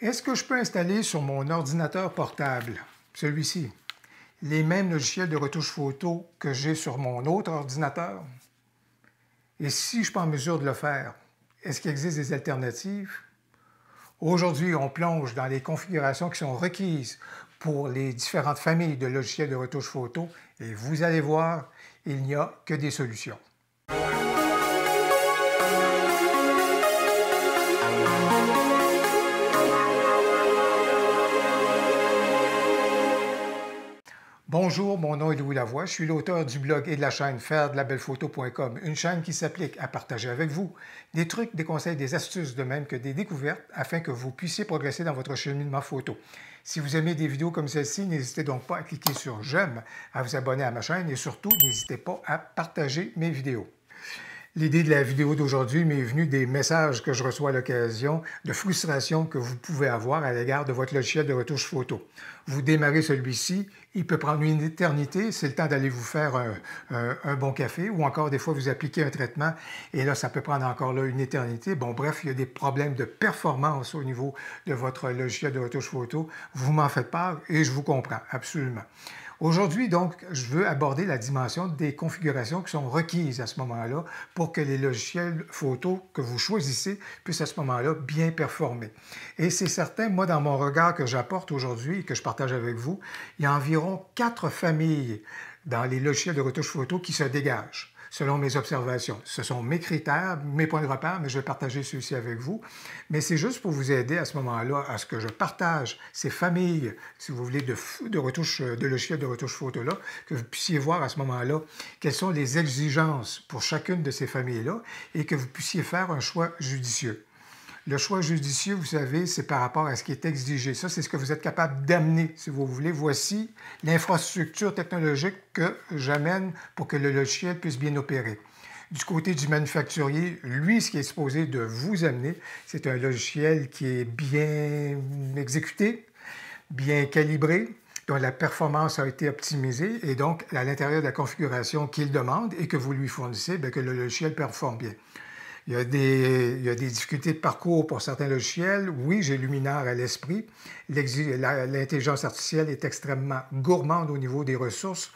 Est-ce que je peux installer sur mon ordinateur portable, celui-ci, les mêmes logiciels de retouche photo que j'ai sur mon autre ordinateur? Et si je ne suis pas en mesure de le faire, est-ce qu'il existe des alternatives? Aujourd'hui, on plonge dans les configurations qui sont requises pour les différentes familles de logiciels de retouche photo et vous allez voir, il n'y a que des solutions. Bonjour, mon nom est Louis Lavoie, je suis l'auteur du blog et de la chaîne fairedelabelephoto.com, une chaîne qui s'applique à partager avec vous des trucs, des conseils, des astuces, de même que des découvertes afin que vous puissiez progresser dans votre cheminement photo. Si vous aimez des vidéos comme celle-ci, n'hésitez donc pas à cliquer sur j'aime, à vous abonner à ma chaîne et surtout, n'hésitez pas à partager mes vidéos. L'idée de la vidéo d'aujourd'hui m'est venue des messages que je reçois à l'occasion de frustration que vous pouvez avoir à l'égard de votre logiciel de retouche photo. Vous démarrez celui-ci, il peut prendre une éternité, c'est le temps d'aller vous faire un bon café ou encore des fois vous appliquez un traitement et là ça peut prendre encore là une éternité. Bon bref, il y a des problèmes de performance au niveau de votre logiciel de retouche photo. Vous m'en faites part et je vous comprends absolument. Aujourd'hui, donc, je veux aborder la dimension des configurations qui sont requises à ce moment-là pour que les logiciels photo que vous choisissez puissent à ce moment-là bien performer. Et c'est certain, moi, dans mon regard que j'apporte aujourd'hui et que je partage avec vous, il y a environ 4 familles dans les logiciels de retouche photo qui se dégagent. Selon mes observations. Ce sont mes critères, mes points de repère, mais je vais partager ceux-ci avec vous. Mais c'est juste pour vous aider à ce moment-là, à ce que je partage ces familles, si vous voulez, de retouche, de logiciels de retouche photo-là, que vous puissiez voir à ce moment-là quelles sont les exigences pour chacune de ces familles-là et que vous puissiez faire un choix judicieux. Le choix judicieux, vous savez, c'est par rapport à ce qui est exigé. Ça, c'est ce que vous êtes capable d'amener, si vous voulez. Voici l'infrastructure technologique que j'amène pour que le logiciel puisse bien opérer. Du côté du manufacturier, lui, ce qui est supposé de vous amener, c'est un logiciel qui est bien exécuté, bien calibré, dont la performance a été optimisée et donc à l'intérieur de la configuration qu'il demande et que vous lui fournissez, bien, que le logiciel performe bien. Il y a des difficultés de parcours pour certains logiciels. Oui, j'ai Luminar à l'esprit. L'intelligence artificielle est extrêmement gourmande au niveau des ressources.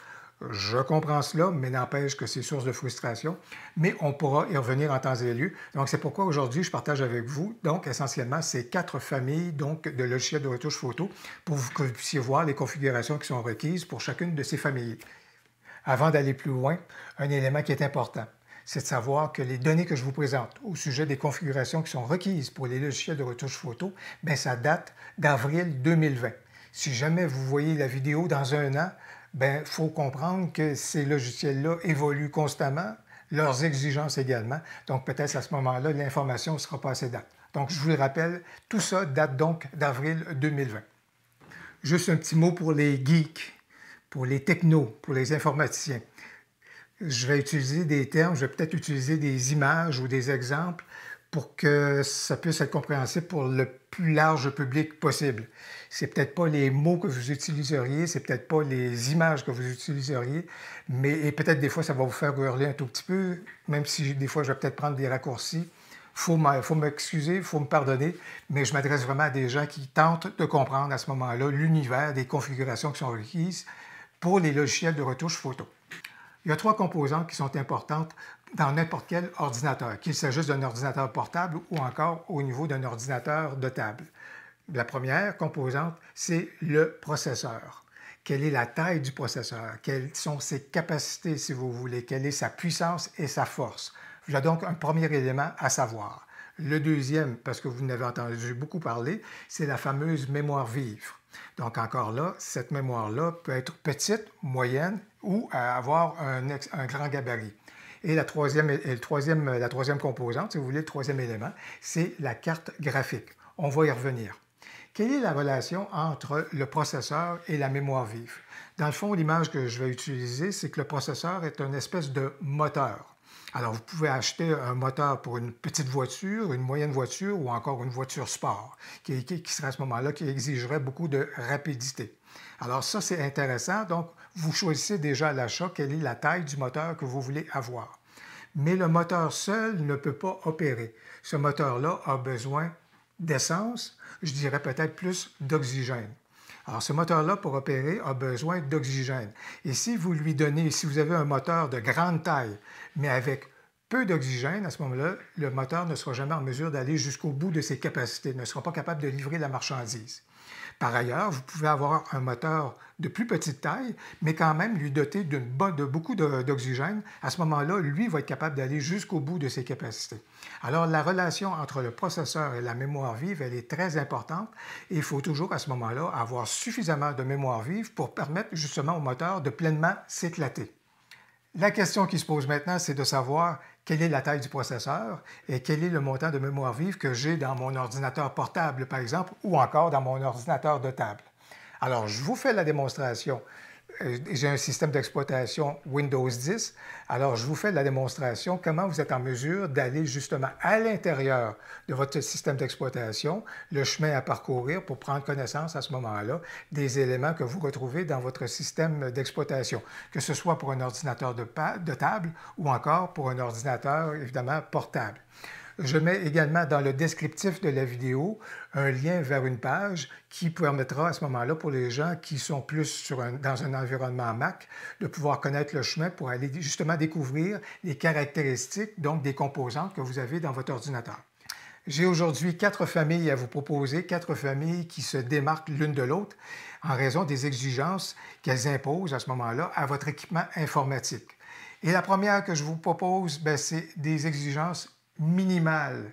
Je comprends cela, mais n'empêche que c'est source de frustration. Mais on pourra y revenir en temps et lieu. Donc, c'est pourquoi aujourd'hui, je partage avec vous, donc, essentiellement, ces 4 familles donc, de logiciels de retouche photo pour que vous puissiez voir les configurations qui sont requises pour chacune de ces familles. Avant d'aller plus loin, un élément qui est important, c'est de savoir que les données que je vous présente au sujet des configurations qui sont requises pour les logiciels de retouche photo, bien, ça date d'avril 2020. Si jamais vous voyez la vidéo dans un an, il faut comprendre que ces logiciels-là évoluent constamment, leurs exigences également. Donc, peut-être à ce moment-là, l'information ne sera pas assez date. Donc, je vous le rappelle, tout ça date donc d'avril 2020. Juste un petit mot pour les geeks, pour les technos, pour les informaticiens. Je vais utiliser des termes, je vais peut-être utiliser des images ou des exemples pour que ça puisse être compréhensible pour le plus large public possible. C'est peut-être pas les mots que vous utiliseriez, c'est peut-être pas les images que vous utiliseriez, mais peut-être des fois ça va vous faire hurler un tout petit peu, même si des fois je vais peut-être prendre des raccourcis. Faut m'excuser, il faut me pardonner, mais je m'adresse vraiment à des gens qui tentent de comprendre à ce moment-là l'univers des configurations qui sont requises pour les logiciels de retouche photo. Il y a 3 composantes qui sont importantes dans n'importe quel ordinateur, qu'il s'agisse d'un ordinateur portable ou encore au niveau d'un ordinateur de table. La première composante, c'est le processeur. Quelle est la taille du processeur? Quelles sont ses capacités, si vous voulez? Quelle est sa puissance et sa force? Il y a donc un premier élément à savoir. Le deuxième, parce que vous en avez entendu beaucoup parler, c'est la fameuse mémoire vive. Donc encore là, cette mémoire-là peut être petite, moyenne ou avoir un grand gabarit. Et la troisième composante, si vous voulez, le troisième élément, c'est la carte graphique. On va y revenir. Quelle est la relation entre le processeur et la mémoire vive? Dans le fond, l'image que je vais utiliser, c'est que le processeur est une espèce de moteur. Alors, vous pouvez acheter un moteur pour une petite voiture, une moyenne voiture ou encore une voiture sport, qui serait à ce moment-là, qui exigerait beaucoup de rapidité. Alors ça, c'est intéressant. Donc, vous choisissez déjà à l'achat quelle est la taille du moteur que vous voulez avoir. Mais le moteur seul ne peut pas opérer. Ce moteur-là a besoin d'essence, je dirais peut-être plus d'oxygène. Alors, ce moteur-là, pour opérer, a besoin d'oxygène. Et si vous lui donnez, si vous avez un moteur de grande taille, mais avec peu d'oxygène, à ce moment-là, le moteur ne sera jamais en mesure d'aller jusqu'au bout de ses capacités, ne sera pas capable de livrer la marchandise. Par ailleurs, vous pouvez avoir un moteur de plus petite taille, mais quand même lui doter de beaucoup d'oxygène. À ce moment-là, lui va être capable d'aller jusqu'au bout de ses capacités. Alors, la relation entre le processeur et la mémoire vive, elle est très importante et il faut toujours à ce moment-là avoir suffisamment de mémoire vive pour permettre justement au moteur de pleinement s'éclater. La question qui se pose maintenant, c'est de savoir quelle est la taille du processeur et quel est le montant de mémoire vive que j'ai dans mon ordinateur portable, par exemple, ou encore dans mon ordinateur de table. Alors, je vous fais la démonstration. J'ai un système d'exploitation Windows 10. Alors, je vous fais la démonstration comment vous êtes en mesure d'aller justement à l'intérieur de votre système d'exploitation, le chemin à parcourir pour prendre connaissance à ce moment-là des éléments que vous retrouvez dans votre système d'exploitation, que ce soit pour un ordinateur de table ou encore pour un ordinateur, évidemment, portable. Je mets également dans le descriptif de la vidéo un lien vers une page qui permettra à ce moment-là pour les gens qui sont plus dans un environnement Mac de pouvoir connaître le chemin pour aller justement découvrir les caractéristiques, donc des composantes que vous avez dans votre ordinateur. J'ai aujourd'hui 4 familles à vous proposer, 4 familles qui se démarquent l'une de l'autre en raison des exigences qu'elles imposent à ce moment-là à votre équipement informatique. Et la première que je vous propose, c'est des exigences minimales.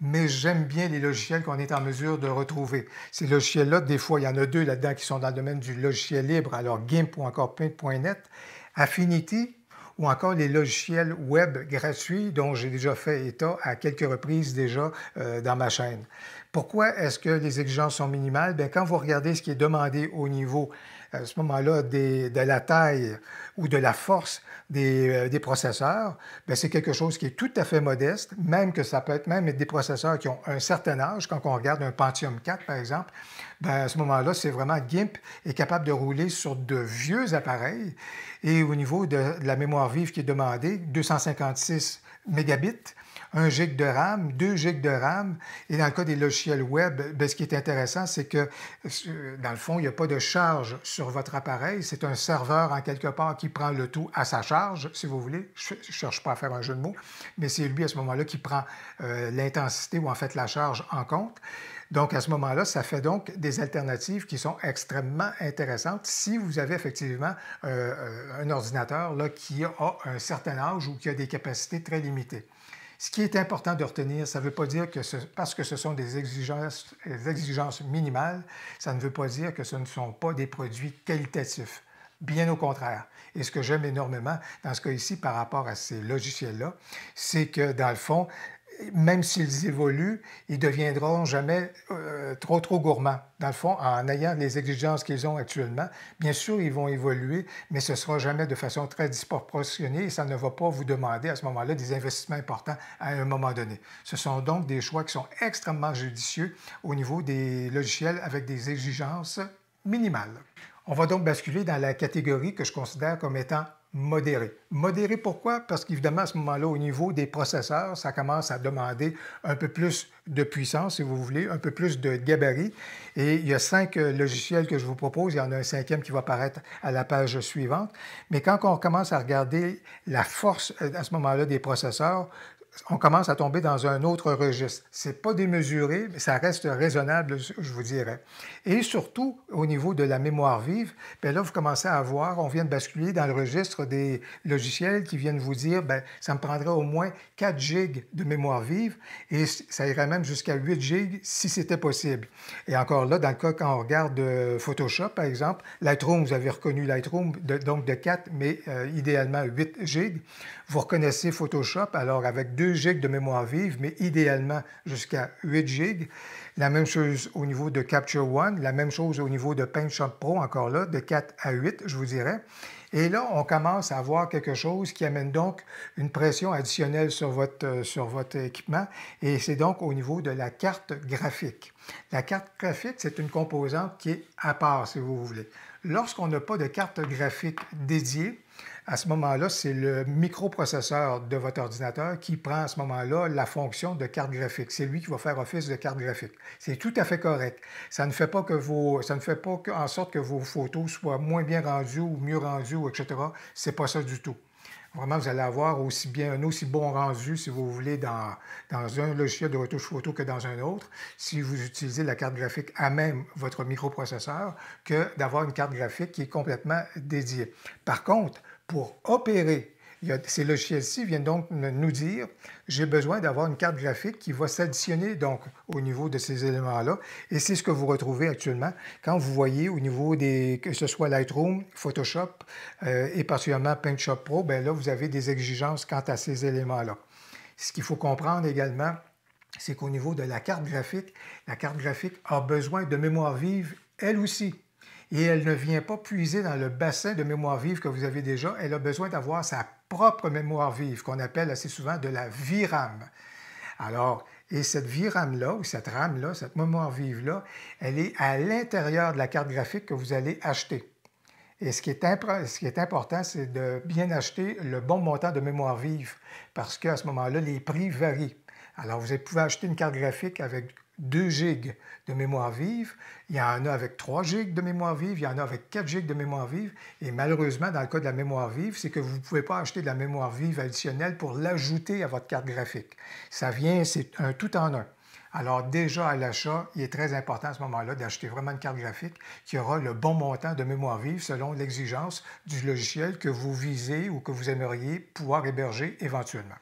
Mais j'aime bien les logiciels qu'on est en mesure de retrouver. Ces logiciels-là, des fois, il y en a 2 là-dedans qui sont dans le domaine du logiciel libre, alors GIMP ou encore Paint.net, Affinity ou encore les logiciels web gratuits dont j'ai déjà fait état à quelques reprises déjà dans ma chaîne. Pourquoi est-ce que les exigences sont minimales? Bien, quand vous regardez ce qui est demandé au niveau, à ce moment-là, de la taille ou de la force des processeurs, c'est quelque chose qui est tout à fait modeste, même que ça peut être même des processeurs qui ont un certain âge. Quand on regarde un Pentium 4, par exemple, à ce moment-là, c'est vraiment GIMP est capable de rouler sur de vieux appareils. Et au niveau de la mémoire vive qui est demandée, 256 mégabits, 1 GB de RAM, 2 GB de RAM. Et dans le cas des logiciels web, ce qui est intéressant, c'est que, dans le fond, il n'y a pas de charge sur votre appareil. C'est un serveur, en quelque part, qui prend le tout à sa charge, si vous voulez. Je ne cherche pas à faire un jeu de mots, mais c'est lui, à ce moment-là, qui prend l'intensité ou, en fait, la charge en compte. Donc, à ce moment-là, ça fait donc des alternatives qui sont extrêmement intéressantes si vous avez effectivement un ordinateur là, qui a un certain âge ou qui a des capacités très limitées. Ce qui est important de retenir, ça ne veut pas dire que parce que ce sont des exigences minimales, ça ne veut pas dire que ce ne sont pas des produits qualitatifs. Bien au contraire. Et ce que j'aime énormément dans ce cas ici par rapport à ces logiciels-là, c'est que dans le fond, même s'ils évoluent, ils ne deviendront jamais trop gourmands. Dans le fond, en ayant les exigences qu'ils ont actuellement, bien sûr, ils vont évoluer, mais ce ne sera jamais de façon très disproportionnée et ça ne va pas vous demander à ce moment-là des investissements importants à un moment donné. Ce sont donc des choix qui sont extrêmement judicieux au niveau des logiciels avec des exigences minimales. On va donc basculer dans la catégorie que je considère comme étant modéré. Modéré pourquoi? Parce qu'évidemment, à ce moment-là, au niveau des processeurs, ça commence à demander un peu plus de puissance, si vous voulez, un peu plus de gabarit. Et il y a 5 logiciels que je vous propose. Il y en a un 5e qui va apparaître à la page suivante. Mais quand on commence à regarder la force, à ce moment-là, des processeurs, on commence à tomber dans un autre registre. Ce n'est pas démesuré, mais ça reste raisonnable, je vous dirais. Et surtout, au niveau de la mémoire vive, là, vous commencez à voir, on vient de basculer dans le registre des logiciels qui viennent vous dire, ça me prendrait au moins 4 GB de mémoire vive et ça irait même jusqu'à 8 GB si c'était possible. Et encore là, dans le cas, quand on regarde Photoshop, par exemple, Lightroom, vous avez reconnu Lightroom, donc de 4, mais idéalement 8 GB. Vous reconnaissez Photoshop, alors avec 2 GB de mémoire vive, mais idéalement jusqu'à 8 GB. La même chose au niveau de Capture One, la même chose au niveau de PaintShop Pro, encore là, de 4 à 8, je vous dirais. Et là, on commence à avoir quelque chose qui amène donc une pression additionnelle sur votre équipement, et c'est donc au niveau de la carte graphique. La carte graphique, c'est une composante qui est à part, si vous voulez. Lorsqu'on n'a pas de carte graphique dédiée, à ce moment-là, c'est le microprocesseur de votre ordinateur qui prend à ce moment-là la fonction de carte graphique. C'est lui qui va faire office de carte graphique. C'est tout à fait correct. Ça ne fait pas en sorte que vos photos soient moins bien rendues ou mieux rendues, etc. C'est pas ça du tout. Vraiment, vous allez avoir un aussi bon rendu, si vous voulez, dans un logiciel de retouche photo que dans un autre, si vous utilisez la carte graphique à même votre microprocesseur, que d'avoir une carte graphique qui est complètement dédiée. Par contre, pour opérer, ces logiciels-ci viennent donc nous dire, j'ai besoin d'avoir une carte graphique qui va s'additionner donc au niveau de ces éléments-là. Et c'est ce que vous retrouvez actuellement quand vous voyez au niveau que ce soit Lightroom, Photoshop et particulièrement PaintShop Pro, bien là, vous avez des exigences quant à ces éléments-là. Ce qu'il faut comprendre également, c'est qu'au niveau de la carte graphique a besoin de mémoire vive, elle aussi. Et elle ne vient pas puiser dans le bassin de mémoire vive que vous avez déjà. Elle a besoin d'avoir sa propre mémoire vive, qu'on appelle assez souvent de la VRAM. Alors, et cette VRAM-là, ou cette RAM-là, cette mémoire vive-là, elle est à l'intérieur de la carte graphique que vous allez acheter. Et ce qui est important, c'est de bien acheter le bon montant de mémoire vive, parce qu'à ce moment-là, les prix varient. Alors, vous pouvez acheter une carte graphique avec 2 GB de mémoire vive, il y en a avec 3 GB de mémoire vive, il y en a avec 4 GB de mémoire vive, et malheureusement, dans le cas de la mémoire vive, c'est que vous ne pouvez pas acheter de la mémoire vive additionnelle pour l'ajouter à votre carte graphique. Ça vient, c'est un tout en un. Alors déjà à l'achat, il est très important à ce moment-là d'acheter vraiment une carte graphique qui aura le bon montant de mémoire vive selon l'exigence du logiciel que vous visez ou que vous aimeriez pouvoir héberger éventuellement.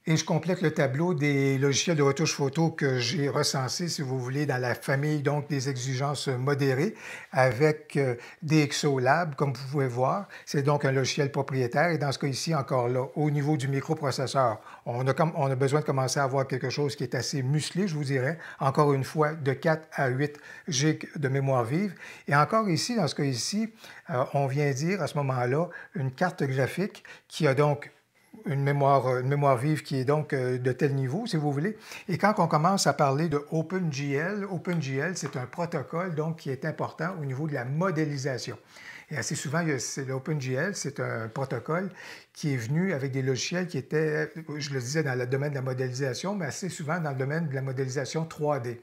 Et je complète le tableau des logiciels de retouche photo que j'ai recensés, si vous voulez, dans la famille donc des exigences modérées avec DxO Lab, comme vous pouvez voir. C'est donc un logiciel propriétaire et dans ce cas ici, encore là, au niveau du microprocesseur, on a besoin de commencer à avoir quelque chose qui est assez musclé, je vous dirais, encore une fois, de 4 à 8 GB de mémoire vive. Et encore ici, dans ce cas ici, on vient dire à ce moment-là une carte graphique qui a donc une mémoire vive qui est donc de tel niveau, si vous voulez. Et quand on commence à parler de OpenGL, c'est un protocole donc qui est important au niveau de la modélisation. Et assez souvent, l'OpenGL, c'est un protocole qui est venu avec des logiciels qui étaient, je le disais, dans le domaine de la modélisation, mais assez souvent dans le domaine de la modélisation 3D.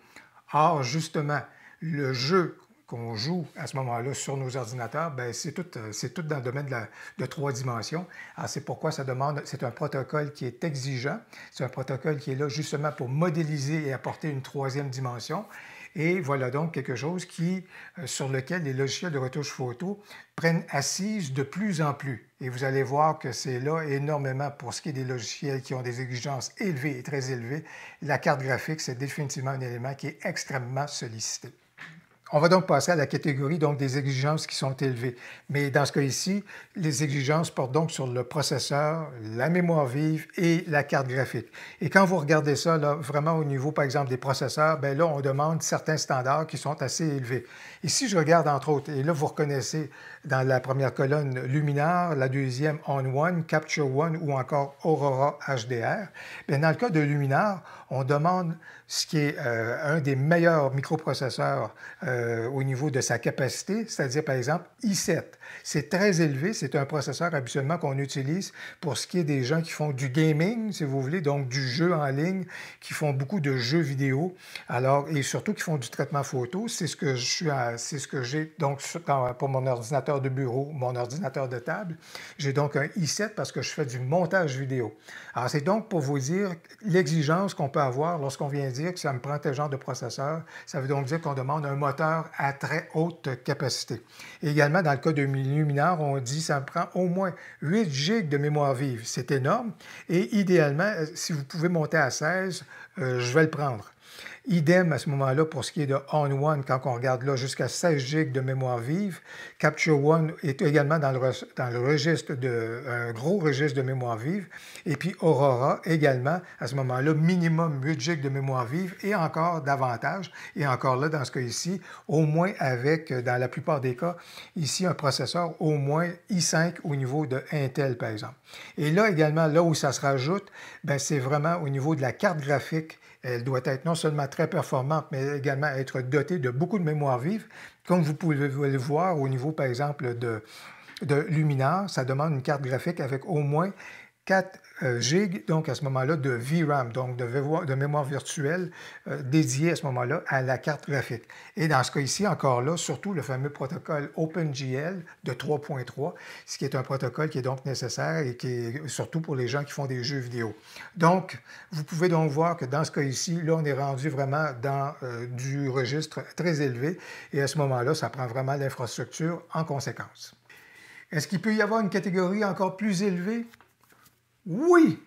Or, justement, le jeu qu'on joue à ce moment-là sur nos ordinateurs, bien, c'est tout dans le domaine de 3 dimensions. Alors, c'est pourquoi c'est un protocole qui est exigeant. C'est un protocole qui est là justement pour modéliser et apporter une 3e dimension. Et voilà donc quelque chose sur lequel les logiciels de retouche photo prennent assise de plus en plus. Et vous allez voir que c'est là énormément pour ce qui est des logiciels qui ont des exigences élevées et très élevées. La carte graphique, c'est définitivement un élément qui est extrêmement sollicité. On va donc passer à la catégorie donc, des exigences qui sont élevées. Mais dans ce cas ici, les exigences portent donc sur le processeur, la mémoire vive et la carte graphique. Et quand vous regardez ça, là, vraiment au niveau, par exemple, des processeurs, bien là, on demande certains standards qui sont assez élevés. Ici, je regarde entre autres, et là, vous reconnaissez dans la première colonne Luminar, la deuxième On1, Capture One ou encore Aurora HDR. Bien, dans le cas de Luminar, on demande ce qui est un des meilleurs microprocesseurs au niveau de sa capacité, c'est-à-dire par exemple i7. C'est très élevé, c'est un processeur habituellement qu'on utilise pour ce qui est des gens qui font du gaming, si vous voulez, donc du jeu en ligne, qui font beaucoup de jeux vidéo, alors et surtout qui font du traitement photo. C'est ce que j'ai donc pour mon ordinateur de bureau, mon ordinateur de table. J'ai donc un i7 parce que je fais du montage vidéo. Alors c'est donc pour vous dire l'exigence qu'on peut avoir lorsqu'on vient dire que ça me prend tel genre de processeur. Ça veut donc dire qu'on demande un moteur à très haute capacité. Et également, dans le cas de Luminar, on dit que ça me prend au moins 8 GB de mémoire vive. C'est énorme. Et idéalement, si vous pouvez monter à 16, je vais le prendre. Idem à ce moment-là pour ce qui est de On1, quand on regarde là jusqu'à 16 GB de mémoire vive. Capture One est également dans le registre un gros registre de mémoire vive. Et puis Aurora également, à ce moment-là, minimum 8 GB de mémoire vive et encore davantage. Et encore là, dans ce cas ici, au moins avec, dans la plupart des cas, ici un processeur au moins i5 au niveau de Intel, par exemple. Et là également, là où ça se rajoute, c'est vraiment au niveau de la carte graphique. Elle doit être non seulement très performante, mais également être dotée de beaucoup de mémoire vive, comme vous pouvez le voir au niveau, par exemple, de Luminar, ça demande une carte graphique avec au moins 4 GB, donc à ce moment-là, de VRAM, donc de mémoire virtuelle dédiée à ce moment-là à la carte graphique. Et dans ce cas ici, encore là, surtout le fameux protocole OpenGL de 3.3, ce qui est un protocole qui est donc nécessaire et qui est surtout pour les gens qui font des jeux vidéo. Donc, vous pouvez donc voir que dans ce cas ici, là, on est rendu vraiment dans du registre très élevé et à ce moment-là, ça prend vraiment l'infrastructure en conséquence. Est-ce qu'il peut y avoir une catégorie encore plus élevée? Oui!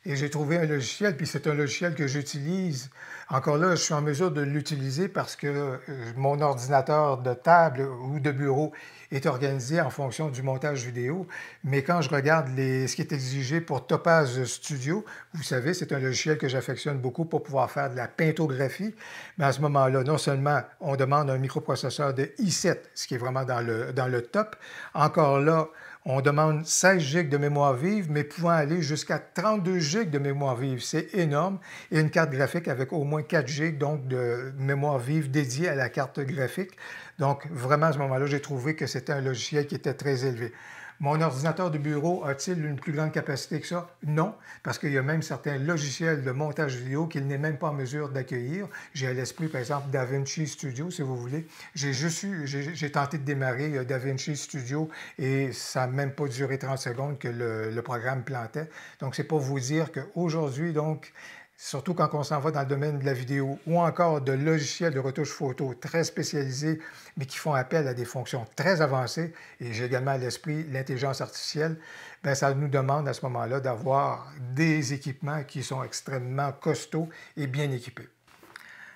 Et j'ai trouvé un logiciel, puis c'est un logiciel que j'utilise. Encore là, je suis en mesure de l'utiliser parce que mon ordinateur de table ou de bureau est organisé en fonction du montage vidéo. Mais quand je regarde ce qui est exigé pour Topaz Studio, vous savez, c'est un logiciel que j'affectionne beaucoup pour pouvoir faire de la pintographie. Mais à ce moment-là, non seulement on demande un microprocesseur de i7, ce qui est vraiment dans le top, encore là, on demande 16 GB de mémoire vive, mais pouvant aller jusqu'à 32 GB de mémoire vive. C'est énorme. Et une carte graphique avec au moins 4 GB donc, de mémoire vive dédiée à la carte graphique. Donc, vraiment, à ce moment-là, j'ai trouvé que c'était un logiciel qui était très élevé. Mon ordinateur de bureau a-t-il une plus grande capacité que ça? Non, parce qu'il y a même certains logiciels de montage vidéo qu'il n'est même pas en mesure d'accueillir. J'ai à l'esprit, par exemple, DaVinci Studio, si vous voulez. J'ai tenté de démarrer DaVinci Studio et ça n'a même pas duré 30 secondes que le programme plantait. Donc, c'est pour vous dire qu'aujourd'hui, donc, surtout quand on s'en va dans le domaine de la vidéo ou encore de logiciels de retouche photo très spécialisés, mais qui font appel à des fonctions très avancées, et j'ai également à l'esprit l'intelligence artificielle, bien, ça nous demande à ce moment-là d'avoir des équipements qui sont extrêmement costauds et bien équipés.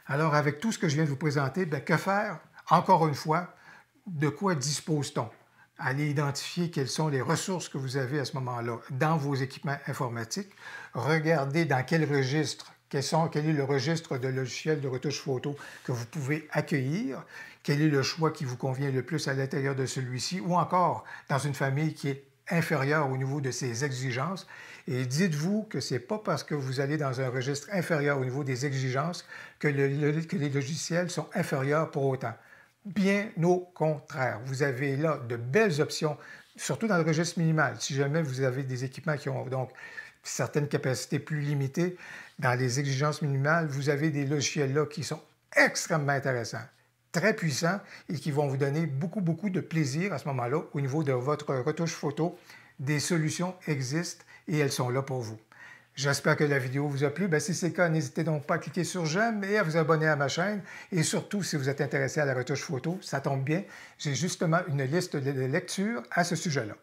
Alors, avec tout ce que je viens de vous présenter, bien, que faire? Encore une fois, de quoi dispose-t-on? Allez identifier quelles sont les ressources que vous avez à ce moment-là dans vos équipements informatiques. Regardez dans quel registre, quel est le registre de logiciels de retouche photo que vous pouvez accueillir, quel est le choix qui vous convient le plus à l'intérieur de celui-ci, ou encore dans une famille qui est inférieure au niveau de ses exigences. Et dites-vous que ce n'est pas parce que vous allez dans un registre inférieur au niveau des exigences que les logiciels sont inférieurs pour autant. Bien au contraire, vous avez là de belles options, surtout dans le registre minimal. Si jamais vous avez des équipements qui ont donc certaines capacités plus limitées, dans les exigences minimales, vous avez des logiciels là qui sont extrêmement intéressants, très puissants et qui vont vous donner beaucoup, beaucoup de plaisir à ce moment-là au niveau de votre retouche photo. Des solutions existent et elles sont là pour vous. J'espère que la vidéo vous a plu. Bien, si c'est le cas, n'hésitez donc pas à cliquer sur j'aime et à vous abonner à ma chaîne. Et surtout, si vous êtes intéressé à la retouche photo, ça tombe bien, j'ai justement une liste de lectures à ce sujet-là.